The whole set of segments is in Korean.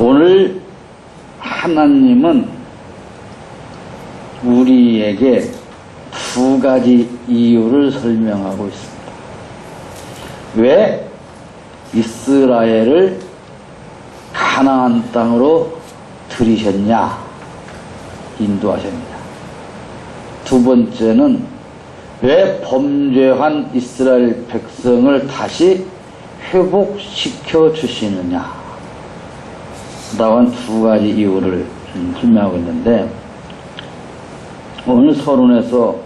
오늘 하나님은 우리에게 두 가지 이유를 설명하고 있습니다. 왜 이스라엘을 가나안 땅으로 들이셨냐, 인도하셨냐. 두 번째는 왜 범죄한 이스라엘 백성을 다시 회복시켜 주시느냐. 나온 두 가지 이유를 설명하고 있는데, 오늘 서론에서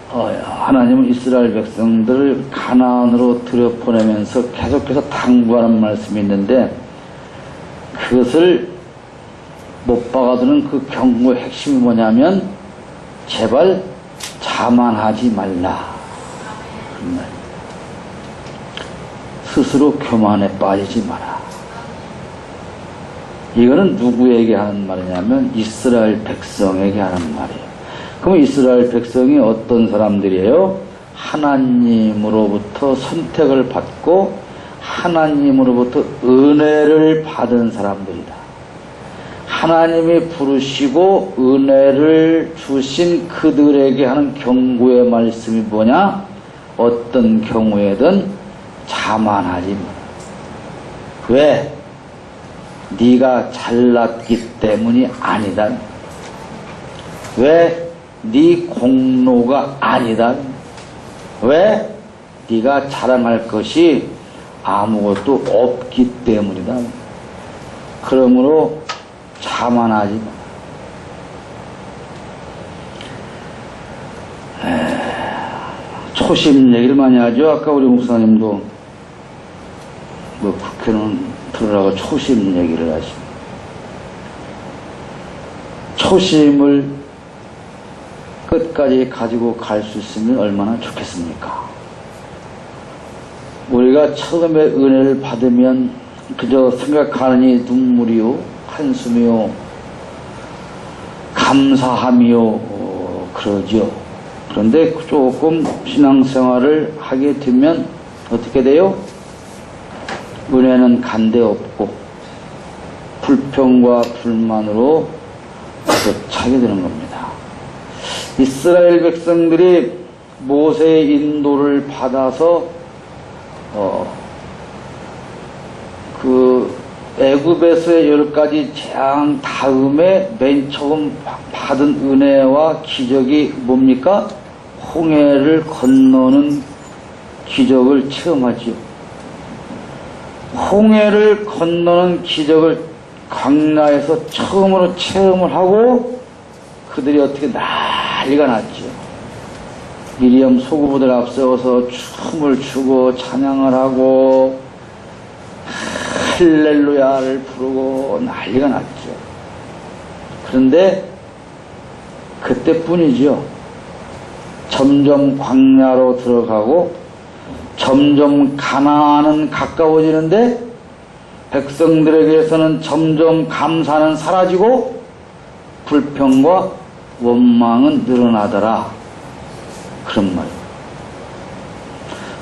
하나님은 이스라엘 백성들을 가나안으로 들여보내면서 계속해서 당부하는 말씀이 있는데, 그것을 못 박아두는 그 경고의 핵심이 뭐냐면, 제발 자만하지 말라. 스스로 교만에 빠지지 마라. 이거는 누구에게 하는 말이냐면 이스라엘 백성에게 하는 말이에요. 그럼 이스라엘 백성이 어떤 사람들이에요? 하나님으로부터 선택을 받고 하나님으로부터 은혜를 받은 사람들이다. 하나님이 부르시고 은혜를 주신 그들에게 하는 경고의 말씀이 뭐냐? 어떤 경우에든 자만하지 마. 왜? 네가 잘났기 때문이 아니다. 왜? 네 공로가 아니다. 왜? 네가 자랑할 것이 아무것도 없기 때문이다. 그러므로 자만하지 마. 초심 얘기를 많이 하죠. 아까 우리 목사님도 국회는 들으라고 초심 얘기를 하십니다. 초심을 끝까지 가지고 갈 수 있으면 얼마나 좋겠습니까? 우리가 처음에 은혜를 받으면 그저 생각하느니 눈물이요, 한숨이요, 감사함이요, 그러죠. 그런데 조금 신앙생활을 하게 되면 어떻게 돼요? 은혜는 간데없고 불평과 불만으로 차게 되는 겁니다. 이스라엘 백성들이 모세의 인도를 받아서 그 애굽에서의 10가지 재앙 다음에 맨 처음 받은 은혜와 기적이 뭡니까? 홍해를 건너는 기적을 체험하지요. 홍해를 건너는 기적을 광야에서 처음으로 체험을 하고 그들이 어떻게 난리가 났죠. 미리암 소구부들 앞세워서 춤을 추고 찬양을 하고 할렐루야를 부르고 난리가 났죠. 그런데 그때뿐이죠. 점점 광야로 들어가고 점점 가나안은 가까워지는데 백성들에게서는 점점 감사는 사라지고 불평과 원망은 늘어나더라. 그런 말이에요.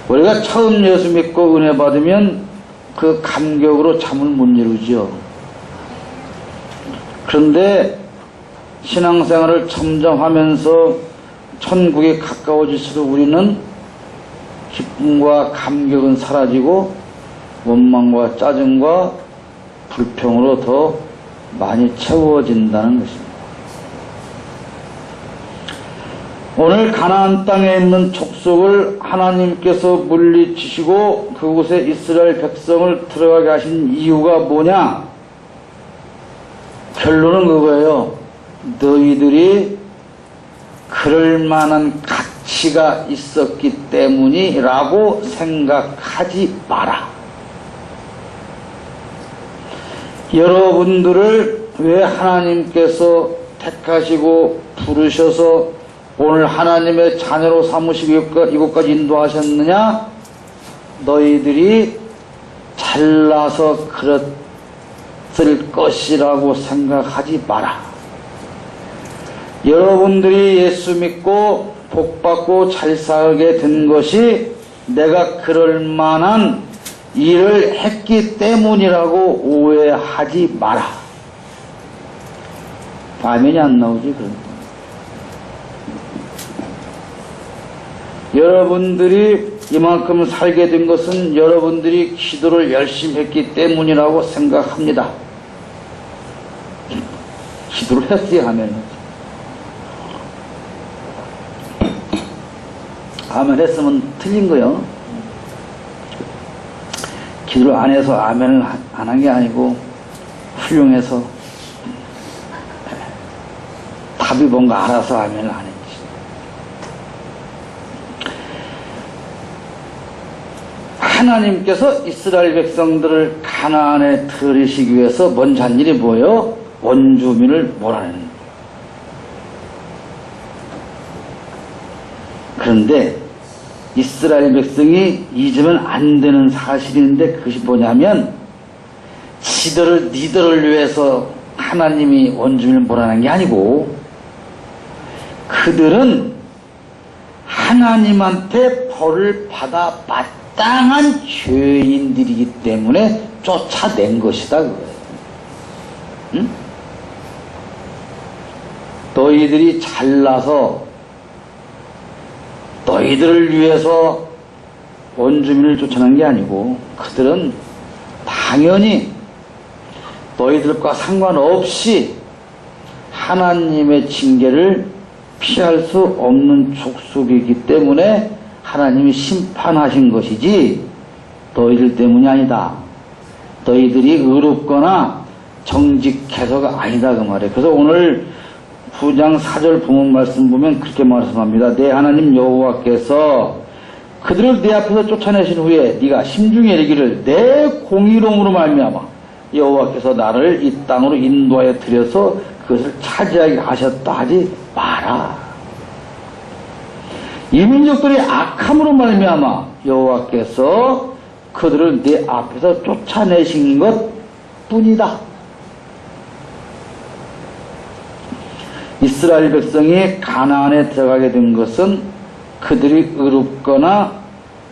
우리가 처음 예수 믿고 은혜 받으면 그 감격으로 잠을 못 이루죠. 그런데 신앙생활을 점점 하면서 천국에 가까워질수록 우리는 기쁨과 감격은 사라지고 원망과 짜증과 불평으로 더 많이 채워진다는 것입니다. 오늘 가나안 땅에 있는 족속을 하나님께서 물리치시고 그곳에 이스라엘 백성을 들어가게 하신 이유가 뭐냐? 결론은 그거예요. 너희들이 그럴 만한 가치가 있었기 때문이라고 생각하지 마라. 여러분들을 왜 하나님께서 택하시고 부르셔서 오늘 하나님의 자녀로 삼으시고 이곳까지 인도하셨느냐? 너희들이 잘나서 그랬을 것이라고 생각하지 마라. 여러분들이 예수 믿고 복받고 잘 살게 된 것이 내가 그럴 만한 일을 했기 때문이라고 오해하지 마라. 화면이 안 나오지, 그럼. 여러분들이 이만큼 살게 된 것은 여러분들이 기도를 열심히 했기 때문이라고 생각합니다. 기도를 했어야 하면. 아멘 했으면 틀린 거요. 기도를 안 해서 아멘을 안 한 게 아니고 훌륭해서 답이 뭔가 알아서 아멘을 안 했지. 하나님께서 이스라엘 백성들을 가나안에 들이시기 위해서 먼저 한 일이 뭐예요? 원주민을 몰아내는 거예요. 그런데 이스라엘 백성이 잊으면 안 되는 사실인데 그것이 뭐냐면 니들을 위해서 하나님이 원주민을 몰아낸 게 아니고 그들은 하나님한테 벌을 받아 마땅한 죄인들이기 때문에 쫓아낸 것이다 그거예요. 응? 너희들이 잘나서 너희들을 위해서 원주민을 쫓아낸 게 아니고 그들은 당연히 너희들과 상관없이 하나님의 징계를 피할 수 없는 족속이기 때문에 하나님이 심판하신 것이지 너희들 때문이 아니다. 너희들이 의롭거나 정직해서가 아니다 그 말이에요. 그래서 오늘 9장 4절 본문 말씀 보면 그렇게 말씀합니다. 내 하나님 여호와께서 그들을 내 앞에서 쫓아내신 후에 네가 심중에 이르기를 내 공의로움으로 말미암아 여호와께서 나를 이 땅으로 인도하여 들여서 그것을 차지하게 하셨다 하지 마라. 이 민족들이 악함으로 말미암아 여호와께서 그들을 내 앞에서 쫓아내신 것 뿐이다. 이스라엘 백성이 가나안에 들어가게 된 것은 그들이 의롭거나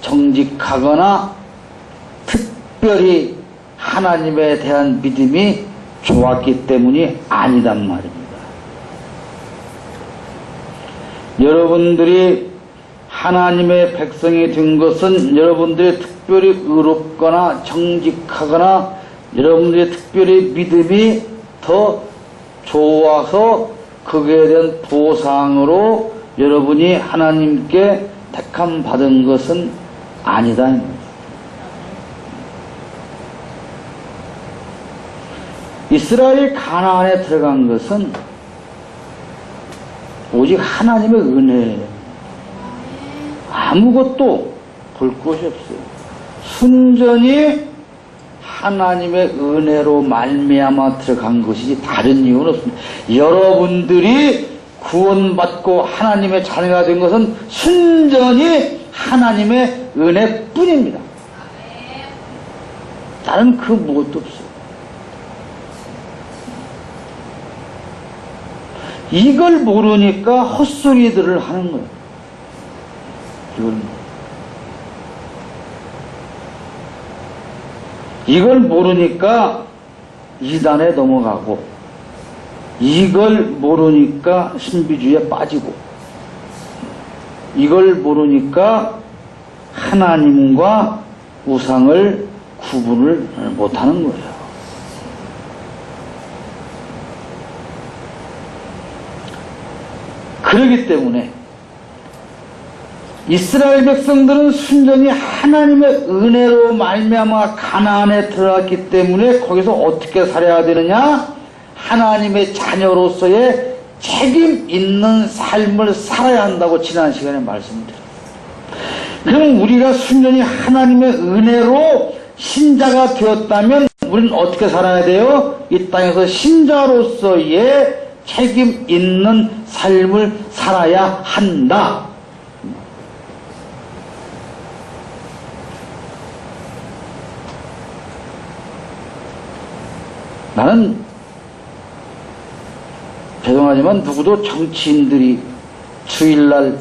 정직하거나 특별히 하나님에 대한 믿음이 좋았기 때문이 아니단 말입니다. 여러분들이 하나님의 백성이 된 것은 여러분들이 특별히 의롭거나 정직하거나 여러분들의 특별히 믿음이 더 좋아서 그에 대한 보상으로 여러분이 하나님께 택함 받은 것은 아니다. 이스라엘이 가나안에 들어간 것은 오직 하나님의 은혜예요. 아무것도 볼 것이 없어요. 순전히 하나님의 은혜로 말미암아 들어간 것이지 다른 이유는 없습니다. 여러분들이 구원받고 하나님의 자녀가 된 것은 순전히 하나님의 은혜뿐입니다. 다른 그 무엇도 없어요. 이걸 모르니까 헛소리들을 하는 거예요. 이걸 모르니까 이단에 넘어가고 이걸 모르니까 신비주의에 빠지고 이걸 모르니까 하나님과 우상을 구분을 못하는 거예요. 그렇기 때문에 이스라엘 백성들은 순전히 하나님의 은혜로 말미암아 가나안에 들어갔기 때문에 거기서 어떻게 살아야 되느냐? 하나님의 자녀로서의 책임 있는 삶을 살아야 한다고 지난 시간에 말씀드렸어요. 그럼 우리가 순전히 하나님의 은혜로 신자가 되었다면 우리는 어떻게 살아야 돼요? 이 땅에서 신자로서의 책임 있는 삶을 살아야 한다. 나는 죄송하지만 누구도 정치인들이 주일날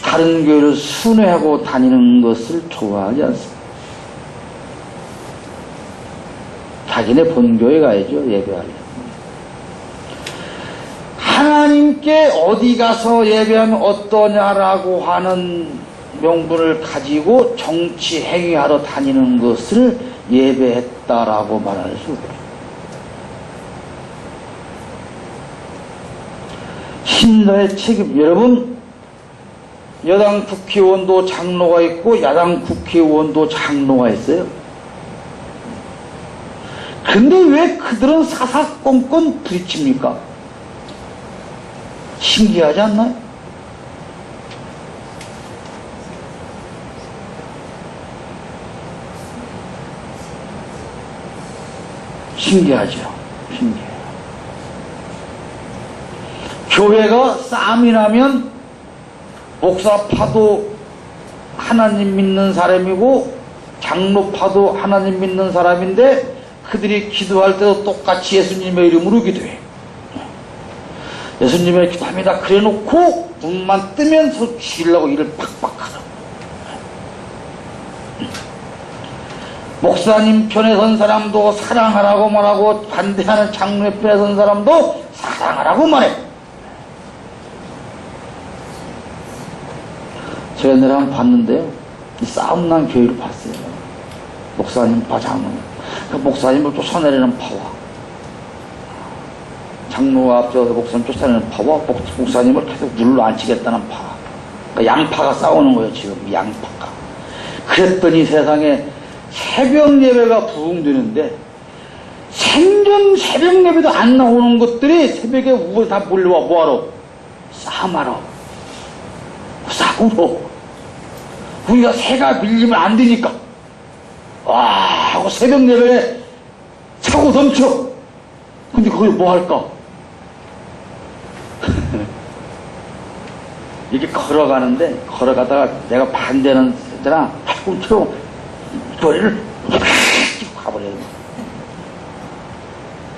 다른 교회를 순회하고 다니는 것을 좋아하지 않습니다. 자기네 본교에 가야죠. 예배하려면. 하나님께 어디 가서 예배하면 어떠냐라고 하는 명분을 가지고 정치 행위하러 다니는 것을 예배했다라고 말할 수 없죠. 신자의 책임, 여러분, 여당 국회의원도 장로가 있고 야당 국회의원도 장로가 있어요. 근데 왜 그들은 사사건건 부딪힙니까? 신기하지 않나요? 신기하죠. 신기해요. 교회가 싸움이 나면 목사파도 하나님 믿는 사람이고 장로파도 하나님 믿는 사람인데 그들이 기도할 때도 똑같이 예수님의 이름으로 기도해. 예수님의 기도합니다. 그래 놓고 눈만 뜨면서 죽이려고 이를 팍팍 하라고. 목사님 편에 선 사람도 사랑하라고 말하고 반대하는 장로의 편에 선 사람도 사랑하라고 말해. 제가 내가 한번 봤는데요. 이 싸움 난 교회를 봤어요. 목사님 파 장로님. 그 목사님을 쫓아내리는 파와 장로가 앞서서 목사님 쫓아내는 파와 목사님을 계속 눌러 앉히겠다는 파. 그러니까 양파가 싸우는 거예요. 지금 양파가. 그랬더니 세상에 새벽 예배가 부흥되는데 생전 새벽 예배도 안 나오는 것들이 새벽에 우에 다 몰려와 뭐하러? 싸움하러. 싸우러. 우리가 새가 밀리면 안 되니까. 와 하고 새벽 예배에 차고 넘쳐. 근데 거기 뭐 할까? 이렇게 걸어가는데 걸어가다가 내가 반대하는 애들아 팔꿈치로 머리를 가버려요.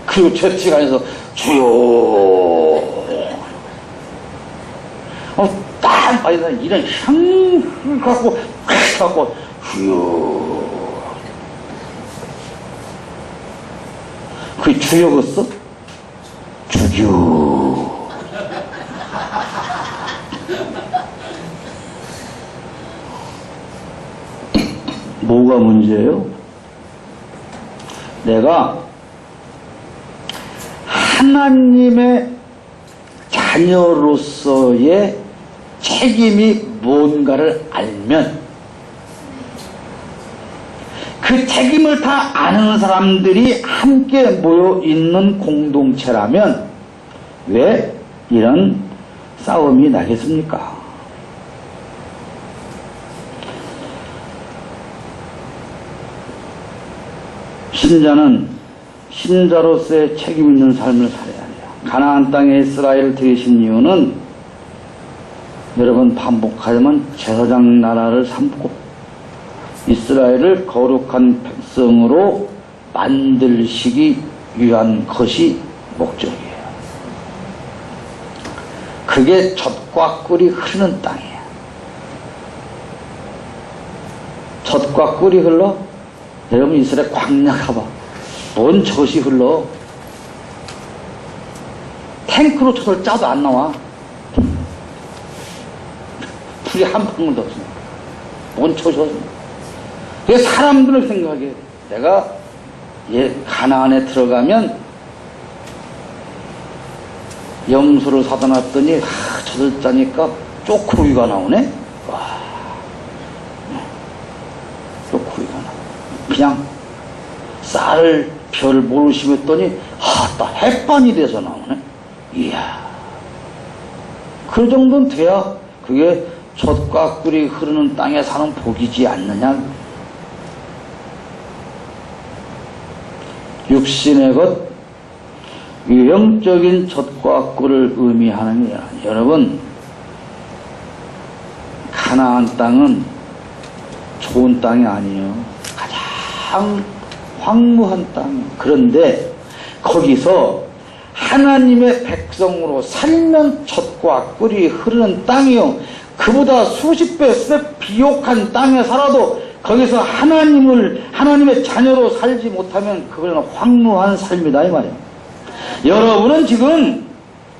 그리고 저 시간에서 주요 딱 빠지다 이런 향 갖고 주요 그게 주요겠어? 주요 뭐가 문제예요? 내가 하나님의 자녀로서의 책임이 뭔가를 알면 그 책임을 다 아는 사람들이 함께 모여 있는 공동체라면 왜 이런 싸움이 나겠습니까? 신자는 신자로서의 책임 있는 삶을 살아야 해요. 가나안 땅에 이스라엘을 들이신 이유는 여러분 반복하자면 제사장 나라를 삼고 이스라엘을 거룩한 백성으로 만들시기 위한 것이 목적이에요. 그게 젖과 꿀이 흐르는 땅이에요. 젖과 꿀이 흘러? 여러분 이스라엘 광야 가봐. 뭔 젖이 흘러? 탱크로 젖을 짜도 안 나와. 불이 한 방울도 없으니까. 뭔 젖이. 그래서 사람들은 생각해. 내가 가나안에 들어가면 염소를 사다 놨더니 젖을 짜니까 쪼크루기가 나오네. 와, 쪼크루기가 나와. 그냥 쌀을 별 모를 심었더니 딱 햇반이 돼서 나오네. 이야, 그 정도는 돼야 그게 젖과 꿀이 흐르는 땅에 사는 복이지 않느냐. 육신의 것, 영적인 젖과 꿀을 의미하는 게 아니에요. 여러분, 가나안 땅은 좋은 땅이 아니에요. 가장 황무한 땅. 그런데 거기서 하나님의 백성으로 살면 젖과 꿀이 흐르는 땅이요. 그보다 수십 배, 수백 비옥한 땅에 살아도 거기서 하나님의 자녀로 살지 못하면 그건 황무한 삶이다 이 말이에요. 여러분은 지금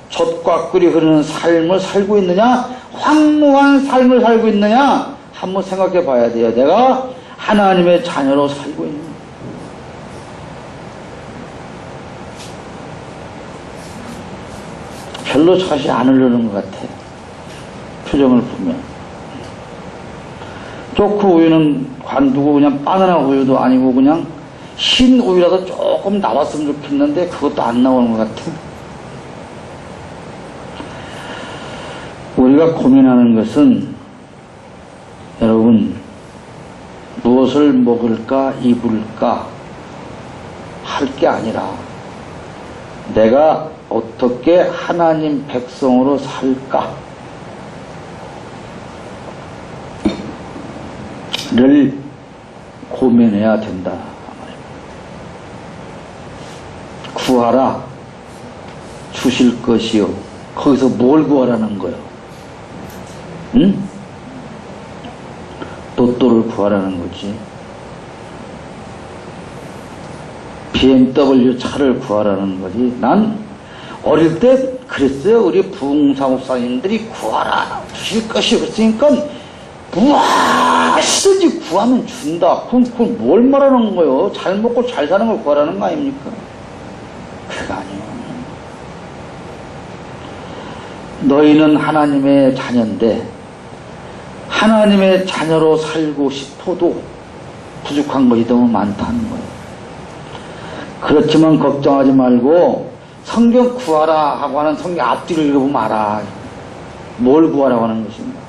젖과 꿀이 흐르는 삶을 살고 있느냐, 황무한 삶을 살고 있느냐 한번 생각해 봐야 돼요. 내가 하나님의 자녀로 살고 있는, 별로 젖이 안 흐르는 것 같아. 표정을 보면. 좋고 우유는 관두고 그냥 바나나 우유도 아니고 그냥 흰 우유라도 조금 나왔으면 좋겠는데 그것도 안 나오는 것 같아. 우리가 고민하는 것은 여러분 무엇을 먹을까 입을까 할 게 아니라 내가 어떻게 하나님 백성으로 살까 를 고민해야 된다. 구하라 주실 것이요. 거기서 뭘 구하라는 거요? 응? 로또를 구하라는 거지. BMW 차를 구하라는 거지. 난 어릴 때 그랬어요. 우리 부흥사목사님들이 구하라 주실 것이 그랬으니까 무엇이든지 구하면 준다. 그건 뭘 말하는 거예요? 잘 먹고 잘 사는 걸 구하라는 거 아닙니까? 그거 아니에요. 너희는 하나님의 자녀인데 하나님의 자녀로 살고 싶어도 부족한 것이 너무 많다는 거예요. 그렇지만 걱정하지 말고 성경 구하라 하고 하는 성경 앞뒤를 읽어보면 알아. 뭘 구하라고 하는 것인가.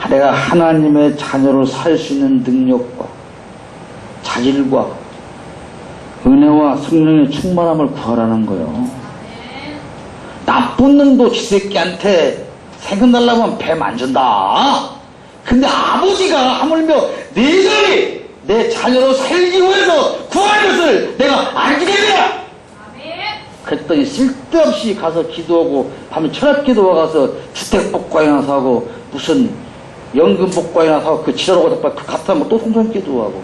내가 하나님의 자녀로 살 수 있는 능력과 자질과 은혜와 성령의 충만함을 구하라는 거예요. 나쁜 놈도 지새끼한테 세금 달라고 하면 배 만진다. 근데 아버지가 하물며 너희들이 내 자녀로 살기 위해서 구할 것을 내가 안 주겠느냐. 그랬더니 쓸데없이 가서 기도하고 밤에 철학기도 와가서 주택복과이나 사고 무슨 연금복과이나 사고 그 지랄하고 그 갔다 하면 또 송송기도 하고.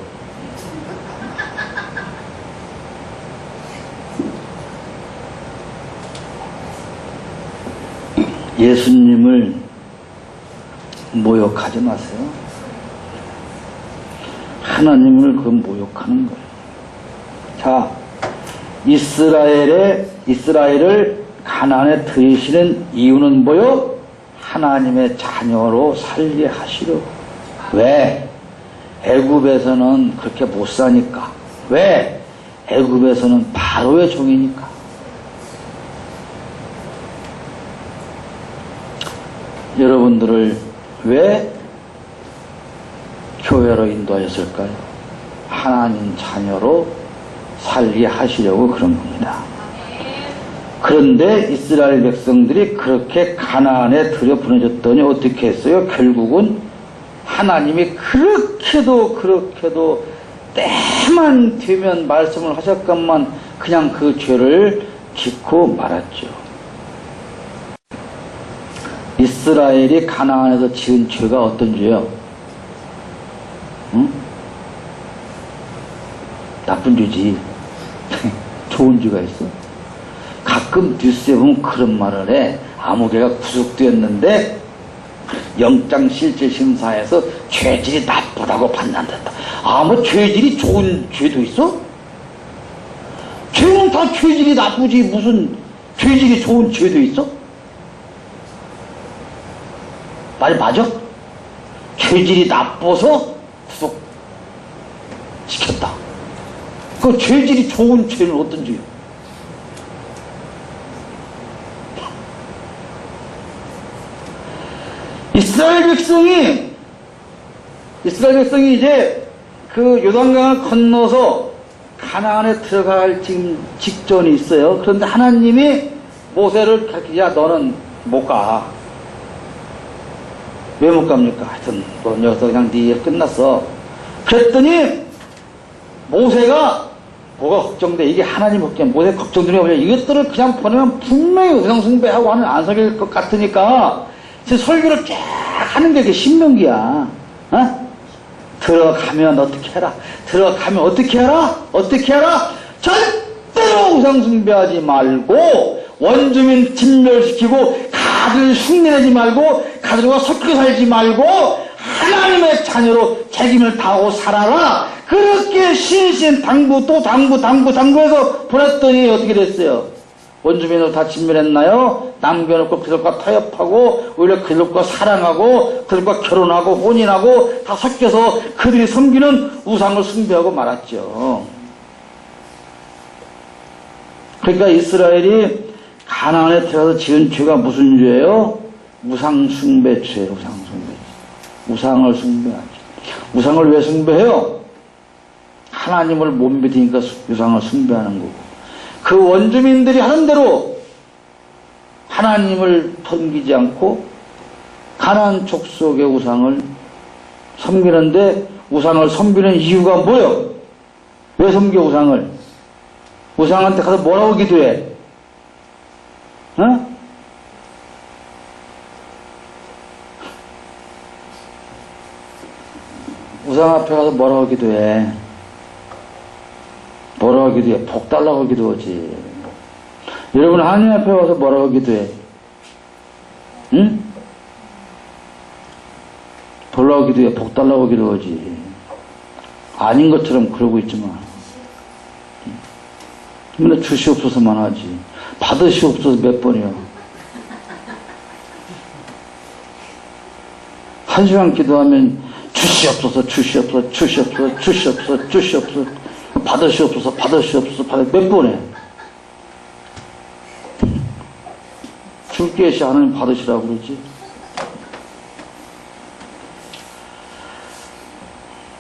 예수님을 모욕하지 마세요. 하나님을 그 모욕하는 거예요. 자, 이스라엘을 가나안에 들이시는 이유는 뭐요? 하나님의 자녀로 살게 하시려고. 왜? 애굽에서는 그렇게 못 사니까. 왜? 애굽에서는 바로의 종이니까. 여러분들을 왜 교회로 인도하셨을까요? 하나님 자녀로 살게 하시려고 그런 겁니다. 그런데 이스라엘 백성들이 그렇게 가나안에 들여보내졌더니 어떻게 했어요? 결국은 하나님이 그렇게도 때만 되면 말씀을 하셨건만 그냥 그 죄를 짓고 말았죠. 이스라엘이 가나안에서 지은 죄가 어떤 죄요? 응? 나쁜 죄지. 좋은 죄가 있어. 가끔 뉴스에 보면 그런 말을 해. 아무개가 구속되었는데 영장실질심사에서 죄질이 나쁘다고 판단됐다. 뭐 죄질이 좋은 죄도 있어? 죄는 다 죄질이 나쁘지 무슨 죄질이 좋은 죄도 있어? 말 맞아? 죄질이 나빠서 구속시켰다. 그 죄질이 좋은 죄는 어떤 죄요? 이스라엘 백성이 이제 그 요단강을 건너서 가나안에 들어갈 지금 직전이 있어요. 그런데 하나님이 모세를 야 너는 못 가. 왜 못 갑니까? 하여튼 너 여기서 그냥 네 일 끝났어. 그랬더니 모세가 뭐가 걱정돼? 이게 하나님 걱정. 모세 걱정들이 뭐냐? 이것들을 그냥 보내면 분명히 우상숭배하고 하는 안석일 것 같으니까 설교를 쫙 하는 게 신명기야. 어? 들어가면 어떻게 해라. 들어가면 어떻게 해라. 어떻게 해라. 절대로 우상 숭배하지 말고 원주민 진멸시키고 가들 흉내내지 말고 가들과 섞여 살지 말고 하나님의 자녀로 책임을 다하고 살아라. 그렇게 신신 당부 또 당부해서 보냈더니 어떻게 됐어요? 원주민을 다 진멸했나요? 남겨놓고 그들과 타협하고 오히려 그들과 사랑하고 그들과 결혼하고 혼인하고 다 섞여서 그들이 섬기는 우상을 숭배하고 말았죠. 그러니까 이스라엘이 가나안에 들어가서 지은 죄가 무슨 죄예요? 우상 숭배 죄예요. 우상 숭배 죄. 우상을 숭배하죠. 우상을 왜 숭배해요? 하나님을 못 믿으니까 우상을 숭배하는 거고, 그 원주민들이 하는 대로 하나님을 섬기지 않고 가나안 족속의 우상을 섬기는데, 우상을 섬기는 이유가 뭐예요? 왜 섬겨 우상을? 우상한테 가서 뭐라고 기도해? 어? 우상 앞에 가서 뭐라고 기도해? 뭐라고 기도해? 복 달라고 기도하지. 여러분 하나님 앞에 와서 뭐라고 기도해? 응? 달라고 기도해? 복 달라고 기도하지. 아닌 것처럼 그러고 있지만 맨날 주시옵소서만 하지. 받으시옵소서 몇 번이요? 한 시간 기도하면 주시옵소서 주시옵소서 주시옵소서 주시옵소서 주시옵소서 받으시옵소서 받으시옵소서 몇 번에 줄게 시 하나님 받으시라고 그러지.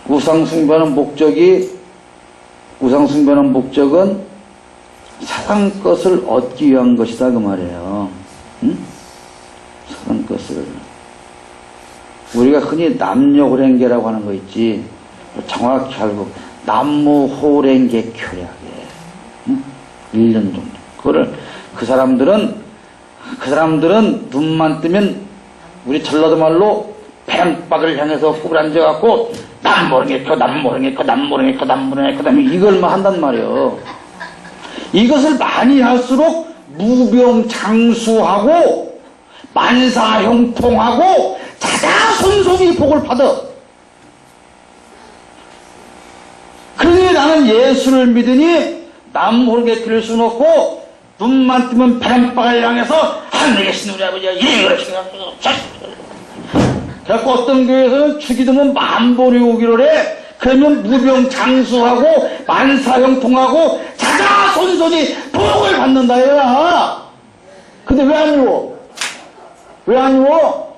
우상 숭배하는 목적은 사람 것을 얻기 위한 것이다 그 말이에요. 응? 사람 것을. 우리가 흔히 남녀호랭개라고 하는 거 있지. 정확히 알고 남무호랭개 교략에 1년 정도. 그거를 그 사람들은 눈만 뜨면 우리 전라도 말로 뱀박을 향해서 꾹 앉아갖고 남모랭개코 이걸만 한단 말이에요. 이것을 많이 할수록 무병장수하고 만사형통하고 자자손손이 복을 받아. 그러니 나는 예수를 믿으니 남 모르게 들을 수는 없고 눈만 뜨면 뱀박을 향해서 하늘에 계신 우리 아버지가 이래 그러시나. 그래서 어떤 교회에서는 주기도면 만보리 오기를 해. 그러면 무병장수하고 만사형통하고 자자손손이 복을 받는다 얘야. 근데 왜 안 이루어? 왜 안 이루어?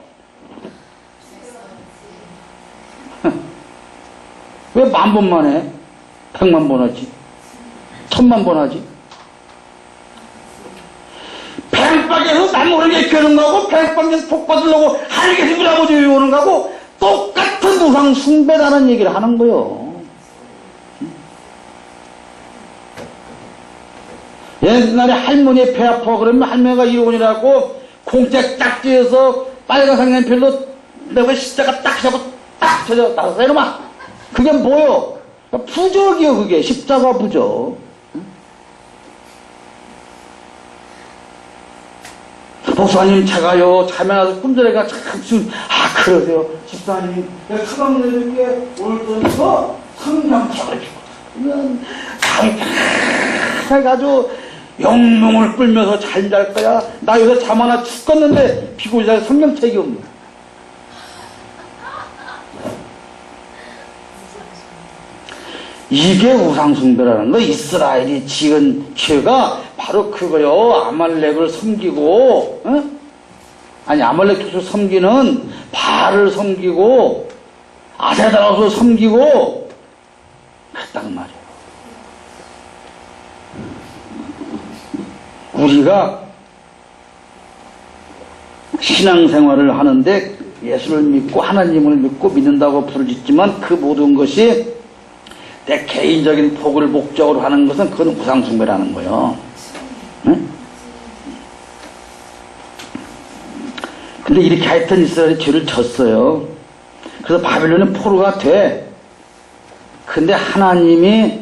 왜 10,000번만 해? 100,000번 하지? 1000,000번 하지? 뱀박에서 남 모르게 켜는 거하고 뱀박에서 복 받으려고 하늘에 계신 우리 아버지 오는 거하고 똑같은 우상 숭배라는 얘기를 하는 거요. 옛날에 할머니 배 아파 그러면 할머니가 이혼이라고 공짜 짝지어서 빨간 색연필로 내가 십자가 딱 잡고 딱 쳐져 나가서 이놈아. 그게 뭐요? 부적이요. 그게 십자가 부적. 목사님 제가요 자면서 꿈자리가 참 그러세요. 집사님 내가 처방 내줄게. 오늘부터 성경책을 주고 해가지고 영롱을 끌면서 잘 잘 거야. 나 요새 잠 하나 죽겠는데 비고자 성경책이 없네. 이게 우상숭배라는 거. 이스라엘이 지은 죄가 바로 그거요. 아말렉을 섬기고, 어? 아니 아말렉 족속을 섬기는 바알을 섬기고 아세다라를 섬기고 그랬단 말이에요. 우리가 신앙생활을 하는데 예수를 믿고 하나님을 믿고 믿는다고 부르짖지만 그 모든 것이 내 개인적인 복을 목적으로 하는 것은 그건 우상숭배라는 거예요. 응? 근데 이렇게 하여튼 이스라엘이 죄를 졌어요. 그래서 바빌론은 포로가 돼. 근데 하나님이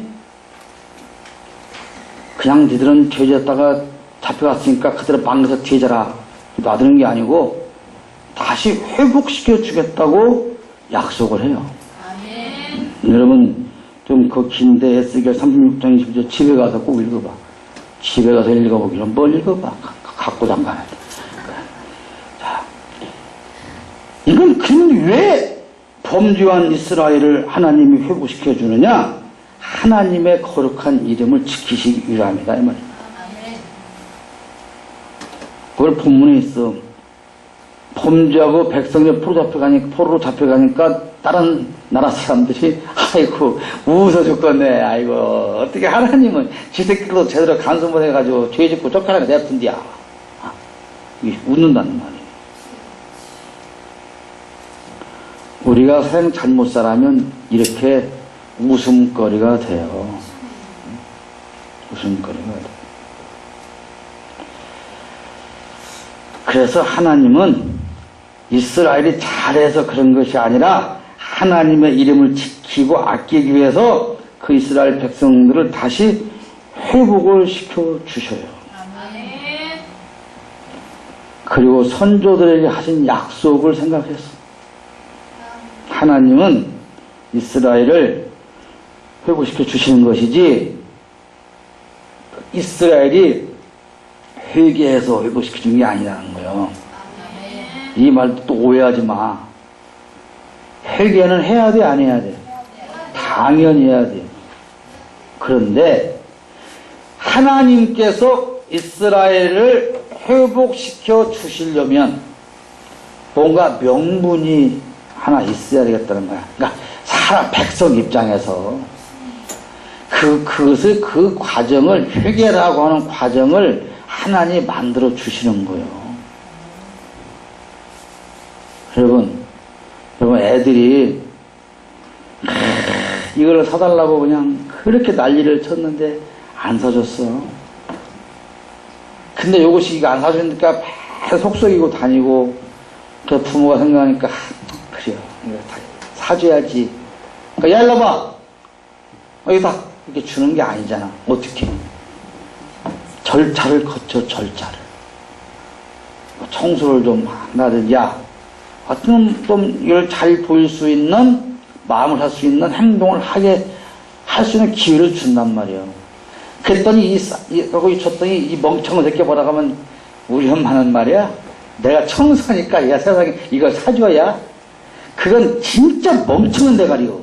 그냥 니들은 죄졌다가 잡혀갔으니까 그대로 방에서 뒤져라 놔두는 게 아니고 다시 회복시켜 주겠다고 약속을 해요. 여러분 좀 그 긴데 에스겔 36장 20절 집에 가서 꼭 읽어봐. 집에 가서 읽어보기는 뭘 읽어봐. 갖고 잠가는. 자, 이건 그럼 왜 범죄한 이스라엘을 하나님이 회복시켜 주느냐? 하나님의 거룩한 이름을 지키시기 위함이다 이 말이야. 그걸 본문에 있어. 범죄하고 백성이 포로로 잡혀가니까 다른 나라 사람들이 아이고 웃어 죽겠네. 아이고 어떻게 하나님은 지새끼도 제대로 간수 못 해가지고 죄 짓고 쫓겨나게 냅둔디야. 웃는다는 말이에요. 우리가 세상 잘못 살아면 이렇게 웃음거리가 돼요. 웃음거리가 돼요. 그래서 하나님은 이스라엘이 잘해서 그런 것이 아니라 하나님의 이름을 지키고 아끼기 위해서 그 이스라엘 백성들을 다시 회복을 시켜 주셔요. 그리고 선조들에게 하신 약속을 생각했어. 하나님은 이스라엘을 회복시켜 주시는 것이지 이스라엘이 회개해서 회복시켜 준 게 아니라는 거예요. 이 말도 또 오해하지 마. 회개는 해야 돼, 안 해야 돼? 당연히 해야 돼. 그런데 하나님께서 이스라엘을 회복시켜 주시려면 뭔가 명분이 하나 있어야 되겠다는 거야. 그러니까 사람 백성 입장에서 그 과정을 회개라고 하는 과정을 하나님이 만들어 주시는 거예요. 여러분 애들이 이걸 사달라고 그냥 그렇게 난리를 쳤는데 안 사줬어. 근데 요것이 이거 안 사주니까 매 속썩이고 다니고 그 부모가 생각하니까 그래요. 이거 다 사줘야지. 그러니까 야 일로 봐. 여기다 이렇게 주는 게 아니잖아. 어떻게? 절차를 거쳐 절차를. 청소를 좀 한다든지 어떤 좀 이걸 잘 보일 수 있는 마음을 할 수 있는 행동을 하게 할 수 있는 기회를 준단 말이에요. 그랬더니 거기 쳤더니 이 멍청한 새끼 보다 가면 우리 엄마는 말이야 내가 청소하니까 야 세상에 이걸 사줘야 그건 진짜 멍청한 대가리요.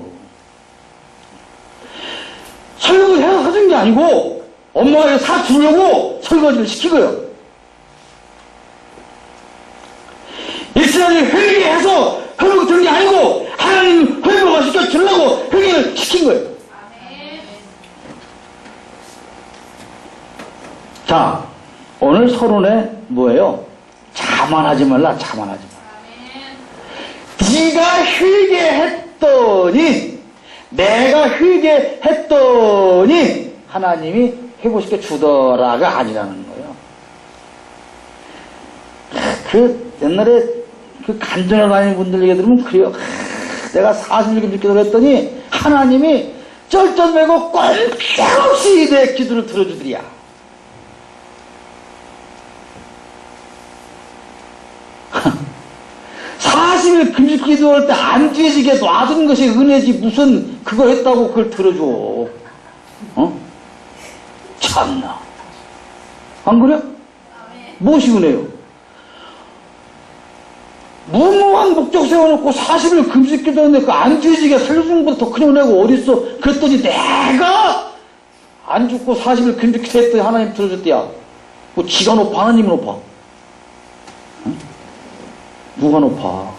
설거지해서 사준 게 아니고 엄마가 사주려고 설거지를 시키고요. 이스라엘이 회개해서 회복이 된 게 아니고 하나님 회복을 시켜주려고 회개를 시킨 거예요. 자, 오늘 서론에 뭐예요? 자만하지 말라, 자만하지 말라. 네가 회개했더니 내가 회개했더니 하나님이 회복시켜 주더라가 아니라는 거예요. 그 옛날에 그 간전을 다니는 분들 얘기 들으면 그래요. 내가 40일 기도를 했더니 하나님이 쩔쩔매고 꼼짝없이 내 기도를 들어주더리야. 금식 기도할 때 안 뒤지게 놔둔 것이 은혜지 무슨 그거 했다고 그걸 들어줘. 어? 참나. 안 그래? 무엇이 은혜요? 무모한 목적 세워놓고 40일 금식 기도했는데 그 안 뒤지게 살려주는 것보다 더 큰 은혜가 어딨어? 그랬더니 내가 안 죽고 40일 금식 기도했더니 하나님 들어줬대야. 뭐 지가 높아 하나님이 높아? 응? 누가 높아?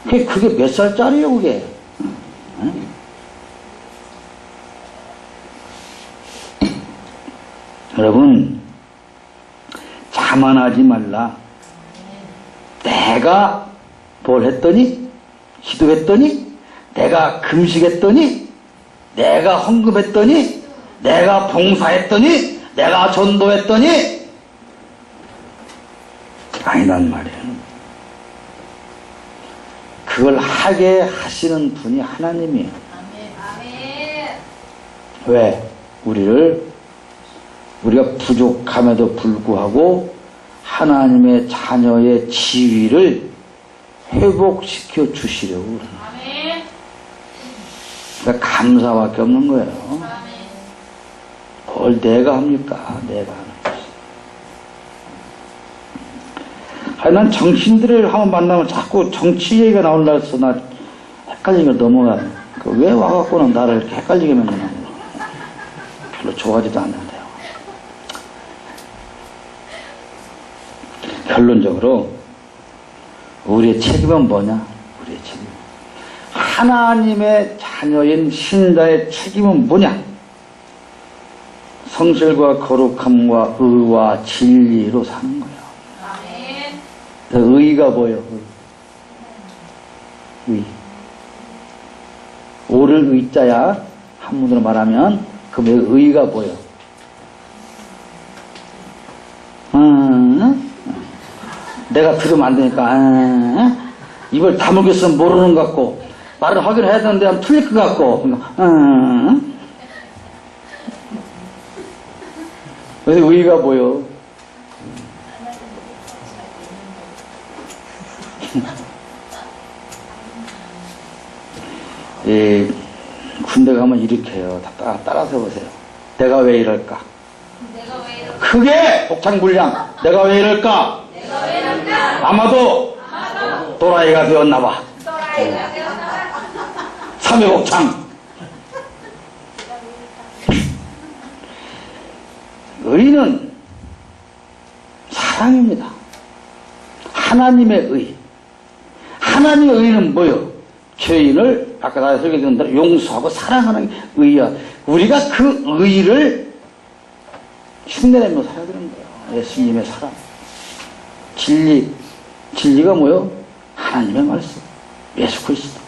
그게 몇 살짜리예요 그게? 응? 여러분 자만하지 말라. 내가 뭘 했더니? 기도했더니? 내가 금식했더니? 내가 헌금했더니? 내가 봉사했더니? 내가 전도했더니? 아니란 말이에요. 그 그걸 하게 하시는 분이 하나님이에요. 왜? 우리가 부족함에도 불구하고 하나님의 자녀의 지위를 회복시켜 주시려고 그러는 거예요. 그러니까 감사밖에 없는 거예요. 뭘 내가 합니까? 내가 하는 것이. 아니, 난 정치인들을 한번 만나면 자꾸 정치 얘기가 나올라 해서 나 헷갈리게 넘어가요. 왜 와갖고는 나를 이렇게 헷갈리게 만드는 거야. 별로 좋아하지도 않는데요. 결론적으로 우리의 책임은 뭐냐? 우리의 책임. 하나님의 자녀인 신자의 책임은 뭐냐? 성실과 거룩함과 의와 진리로 사는 거예요. 의가 뭐예요? 의. 오를 의자야. 한문으로 말하면 그 의가 뭐예요? 내가 들으면 안 되니까 입을 다물겠으면 모르는 것 같고 말을 하긴 해야 되는데 하면 틀릴 것 같고 그래서 의가 뭐예요? 군대 가면 이렇게 해요. 다 따라서 해보세요. 내가 왜 이럴까? 크게 복창불량. 내가 왜 이럴까? 아마도 또라이가 되었나봐. 3회 복창. 의는 사랑입니다. 하나님의 의. 하나님의 의는 뭐요? 죄인을 아까 다 설계된 대로 용서하고 사랑하는 게 의야. 우리가 그 의를 흉내내며 살아야 되는 거예요. 예수님의 사랑. 진리가 뭐요? 하나님의 말씀. 예수 그리스도.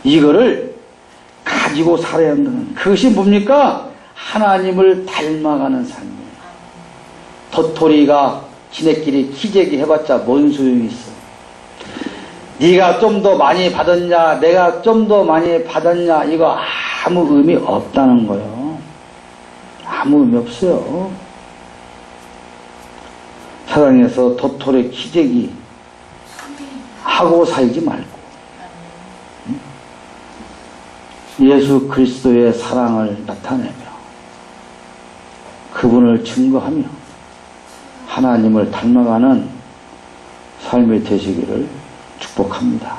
이거를 가지고 살아야 한다는 그것이 뭡니까? 하나님을 닮아가는 삶이에요. 도토리가 지네끼리 키재기 해봤자 뭔 소용이 있어. 네가 좀 더 많이 받았냐, 내가 좀 더 많이 받았냐, 이거 아무 의미 없다는 거예요. 아무 의미 없어요. 세상에서 도토리 키재기 하고 살지 말고 예수 그리스도의 사랑을 나타내며 그분을 증거하며 하나님을 닮아가는 삶이 되시기를 축복합니다.